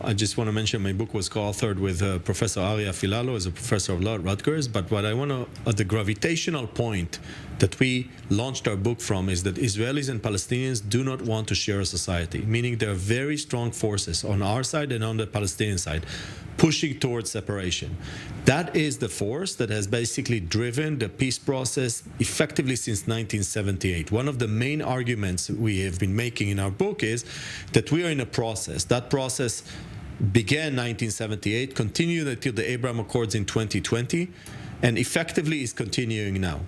I just want to mention my book was co-authored with Professor Aria Filalo as a professor of law at Rutgers. But what I want to, the gravitational point that we launched our book from is that Israelis and Palestinians do not want to share a society, meaning there are very strong forces on our side and on the Palestinian side pushing towards separation. That is the force that has basically driven the peace process effectively since 1978. One of the main arguments we have been making in our book is that we are in a process. That process began 1978, continued until the Abraham Accords in 2020, and effectively is continuing now.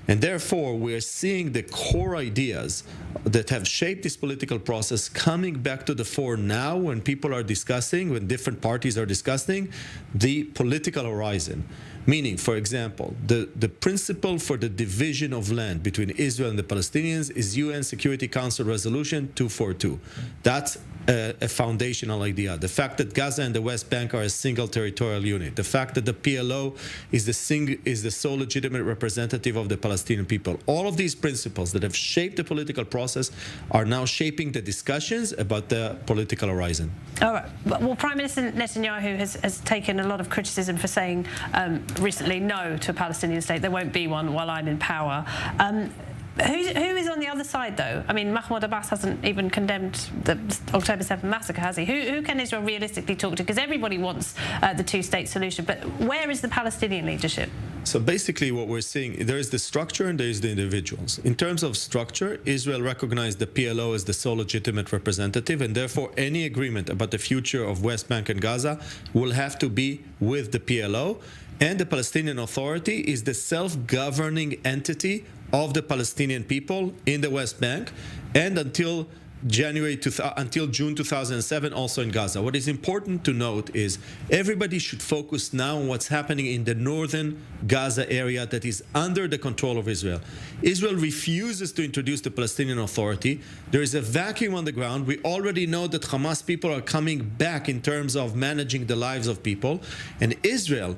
And therefore, we're seeing the core ideas that have shaped this political process coming back to the fore now when people are discussing, when different parties are discussing the political horizon. Meaning, for example, the principle for the division of land between Israel and the Palestinians is UN Security Council Resolution 242. That's a foundational idea. The fact that Gaza and the West Bank are a single territorial unit. The fact that the PLO is the sole legitimate representative of the Palestinian people. All of these principles that have shaped the political process are now shaping the discussions about the political horizon. All right. Well, Prime Minister Netanyahu has taken a lot of criticism for saying recently no to a Palestinian state. There won't be one while I'm in power. Who is on the other side, though? I mean, Mahmoud Abbas hasn't even condemned the October 7th massacre, has he? Who can Israel realistically talk to? Because everybody wants the two-state solution, but where is the Palestinian leadership? So basically what we're seeing, there is the structure and there is the individuals. In terms of structure, Israel recognized the PLO as the sole legitimate representative, and therefore any agreement about the future of West Bank and Gaza will have to be with the PLO. And the Palestinian Authority is the self-governing entity of the Palestinian people in the West Bank, and until June 2007 also in Gaza. What is important to note is everybody should focus now on what's happening in the northern Gaza area that is under the control of Israel. Israel refuses to introduce the Palestinian Authority. There is a vacuum on the ground. We already know that Hamas people are coming back in terms of managing the lives of people, and Israel,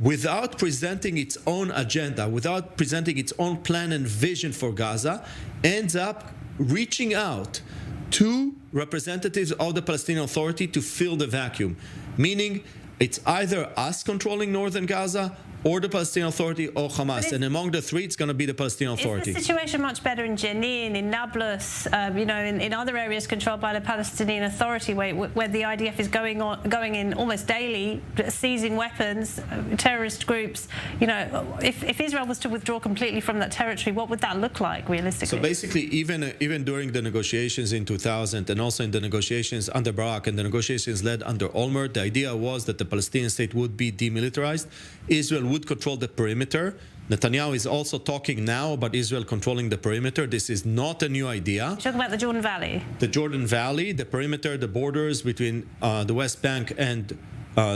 without presenting its own agenda, without presenting its own plan and vision for Gaza, ends up reaching out to representatives of the Palestinian Authority to fill the vacuum. Meaning, it's either us controlling northern Gaza or the Palestinian Authority or Hamas. And among the three, it's going to be the Palestinian Authority. Is the situation much better in Jenin, in Nablus, in other areas controlled by the Palestinian Authority, where the IDF is going in almost daily, seizing weapons, terrorist groups? If Israel was to withdraw completely from that territory, what would that look like realistically? So basically, even during the negotiations in 2000 and also in the negotiations under Barak and the negotiations led under Olmert, the idea was that the Palestinian state would be demilitarized. Israel would control the perimeter. Netanyahu is also talking now about Israel controlling the perimeter. This is not a new idea. You're talking about the Jordan Valley. The Jordan Valley, the perimeter, the borders between the West Bank and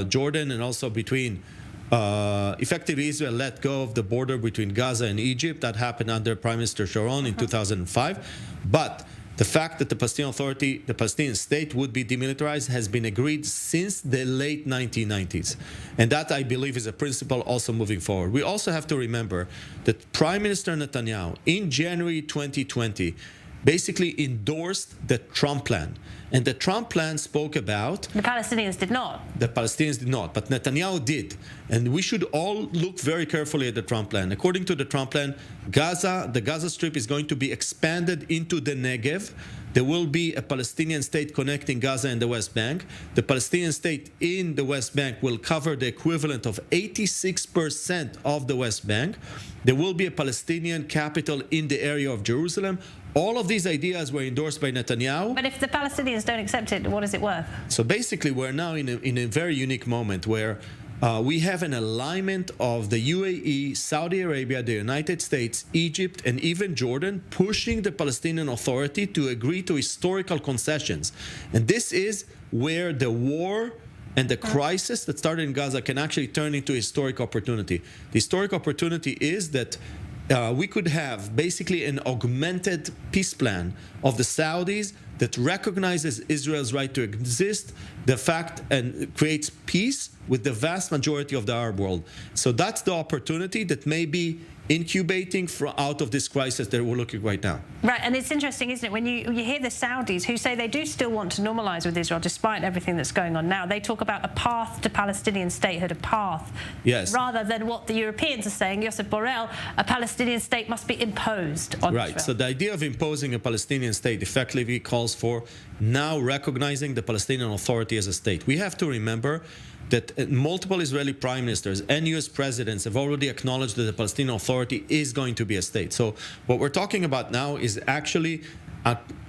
Jordan, and also between effectively Israel let go of the border between Gaza and Egypt. That happened under Prime Minister Sharon in 2005. But the fact that the Palestinian Authority, the Palestinian state, would be demilitarized has been agreed since the late 1990s. And that, I believe, is a principle also moving forward. We also have to remember that Prime Minister Netanyahu, in January 2020, basically endorsed the Trump plan. And the Trump plan spoke about... The Palestinians did not. The Palestinians did not, but Netanyahu did. And we should all look very carefully at the Trump plan. According to the Trump plan, the Gaza Strip is going to be expanded into the Negev. There will be a Palestinian state connecting Gaza and the West Bank. The Palestinian state in the West Bank will cover the equivalent of 86% of the West Bank. There will be a Palestinian capital in the area of Jerusalem. All of these ideas were endorsed by Netanyahu. But if the Palestinians don't accept it, what is it worth? So basically, we're now in a very unique moment where we have an alignment of the UAE, Saudi Arabia, the United States, Egypt, and even Jordan pushing the Palestinian Authority to agree to historical concessions. And this is where the war and the crisis that started in Gaza can actually turn into historic opportunity. The historic opportunity is that we could have basically an augmented peace plan of the Saudis that recognizes Israel's right to exist, the fact, and creates peace with the vast majority of the Arab world. So that's the opportunity that maybe incubating out of this crisis that we're looking right now. Right, and it's interesting, isn't it, when you hear the Saudis who say they do still want to normalise with Israel despite everything that's going on now. They talk about a path to Palestinian statehood, a path, yes, rather than what the Europeans are saying, Josep Borrell, a Palestinian state must be imposed on Israel. Right, so the idea of imposing a Palestinian state effectively calls for now recognizing the Palestinian Authority as a state. We have to remember that multiple Israeli prime ministers and US presidents have already acknowledged that the Palestinian Authority is going to be a state. So what we're talking about now is actually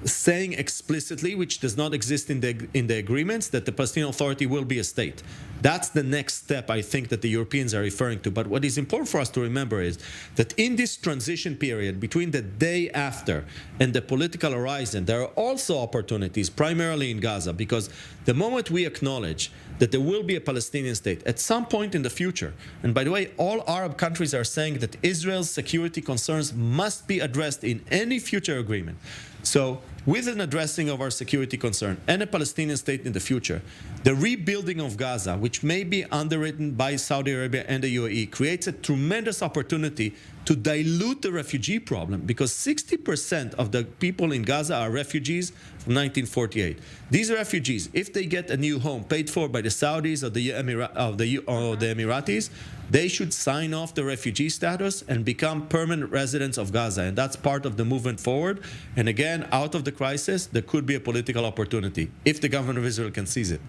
saying explicitly, which does not exist in the agreements, that the Palestinian Authority will be a state. That's the next step, I think, that the Europeans are referring to. But what is important for us to remember is that in this transition period between the day after and the political horizon, there are also opportunities, primarily in Gaza, because the moment we acknowledge that there will be a Palestinian state at some point in the future, and by the way, all Arab countries are saying that Israel's security concerns must be addressed in any future agreement. So with an addressing of our security concern and a Palestinian state in the future, the rebuilding of Gaza, which may be underwritten by Saudi Arabia and the UAE, creates a tremendous opportunity to dilute the refugee problem, because 60% of the people in Gaza are refugees from 1948. These refugees, if they get a new home paid for by the Saudis or the Emiratis, they should sign off the refugee status and become permanent residents of Gaza. And that's part of the movement forward. And again, out of the crisis, there could be a political opportunity if the government of Israel can seize it.